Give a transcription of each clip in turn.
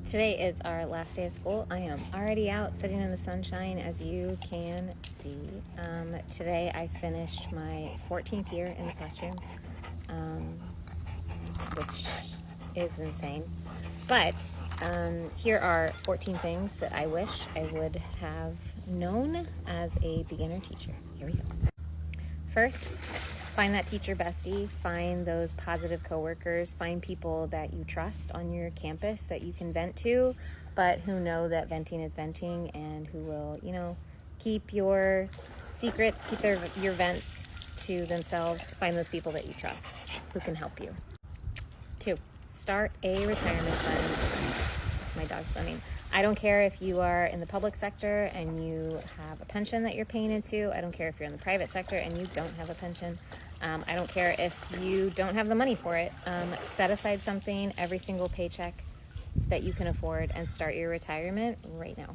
Today is our last day of school. I am already out sitting in the sunshine, as you can see. Today I finished my 14th year in the classroom, which is insane. But here are 14 things that I wish I would have known as a beginner teacher. Here we go. First, find that teacher bestie, find those positive coworkers, find people that you trust on your campus that you can vent to, but who know that venting is venting and who will, keep your secrets, keep your vents to themselves. Find those people that you trust who can help you. 2, start a retirement fund. That's my dog swimming. I don't care if you are in the public sector and you have a pension that you're paying into. I don't care if you're in the private sector and you don't have a pension. I don't care if you don't have the money for it. Set aside something every single paycheck that you can afford and start your retirement right now.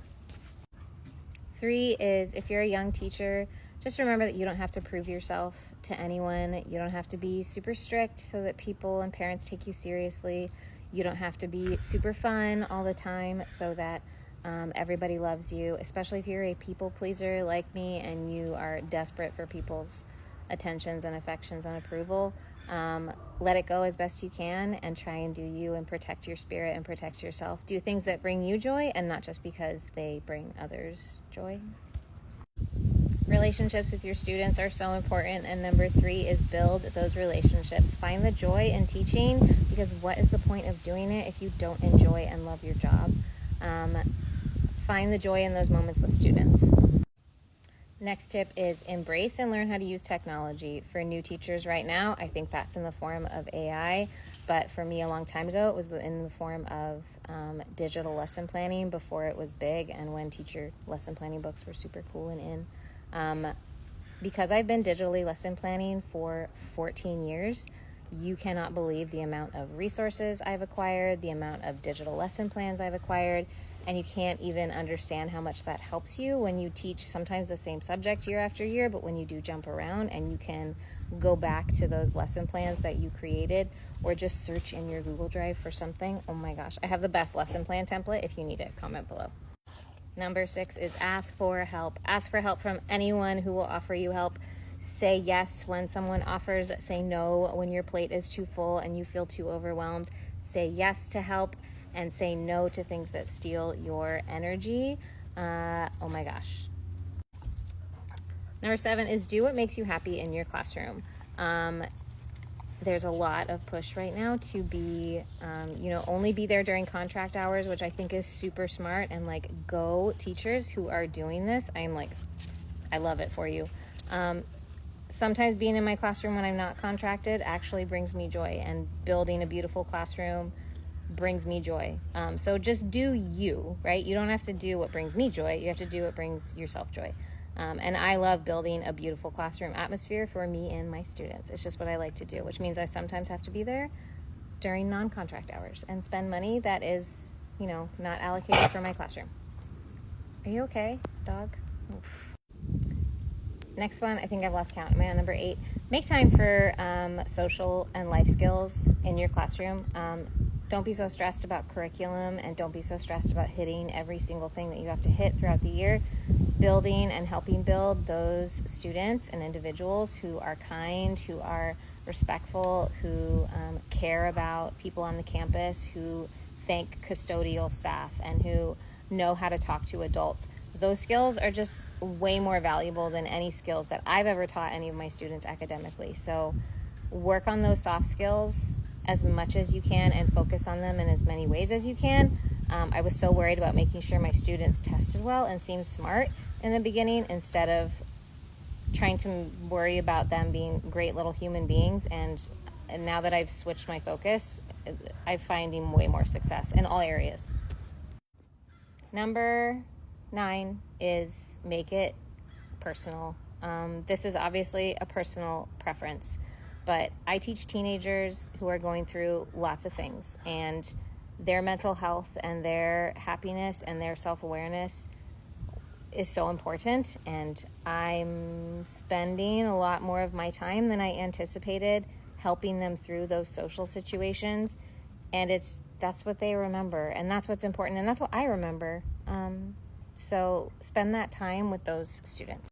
3 is, if you're a young teacher, just remember that you don't have to prove yourself to anyone. You don't have to be super strict so that people and parents take you seriously. You don't have to be super fun all the time so that everybody loves you, especially if you're a people pleaser like me and you are desperate for people's attentions and affections and approval. Let it go as best you can and try and do you and protect your spirit and protect yourself. Do things that bring you joy and not just because they bring others joy. Relationships with your students are so important, and number 3 is build those relationships. Find the joy in teaching, because what is the point of doing it if you don't enjoy and love your job? Find the joy in those moments with students. Next tip is embrace and learn how to use technology. For new teachers right now, I think that's in the form of AI, but for me a long time ago, it was in the form of digital lesson planning before it was big and when teacher lesson planning books were super cool and in. Because I've been digitally lesson planning for 14 years, you cannot believe the amount of resources I've acquired, the amount of digital lesson plans I've acquired, and you can't even understand how much that helps you when you teach sometimes the same subject year after year, but when you do jump around and you can go back to those lesson plans that you created or just search in your Google Drive for something. Oh my gosh, I have the best lesson plan template. If you need it, comment below. Number 6 is ask for help. Ask for help from anyone who will offer you help. Say yes when someone offers. Say no when your plate is too full and you feel too overwhelmed. Say yes to help and say no to things that steal your energy. Oh my gosh. Number 7 is do what makes you happy in your classroom. There's a lot of push right now to be, only be there during contract hours, which I think is super smart. And go teachers who are doing this. I love it for you. Sometimes being in my classroom when I'm not contracted actually brings me joy, and building a beautiful classroom brings me joy. So just do you, right? You don't have to do what brings me joy. You have to do what brings yourself joy. And I love building a beautiful classroom atmosphere for me and my students. It's just what I like to do, which means I sometimes have to be there during non-contract hours and spend money that is, not allocated for my classroom. Are you okay, dog? Oof. Next one, I think I've lost count. Am I on number 8? Make time for social and life skills in your classroom. Don't be so stressed about curriculum, and don't be so stressed about hitting every single thing that you have to hit throughout the year. Building and helping build those students and individuals who are kind, who are respectful, who care about people on the campus, who thank custodial staff, and who know how to talk to adults. Those skills are just way more valuable than any skills that I've ever taught any of my students academically. So work on those soft skills as much as you can and focus on them in as many ways as you can. I was so worried about making sure my students tested well and seemed smart in the beginning instead of trying to worry about them being great little human beings. And now that I've switched my focus, I'm finding way more success in all areas. Number 9 is make it personal. This is obviously a personal preference, but I teach teenagers who are going through lots of things, and their mental health and their happiness and their self-awareness is so important, and I'm spending a lot more of my time than I anticipated helping them through those social situations And that's what they remember, and that's what's important, and that's what I remember. So spend that time with those students.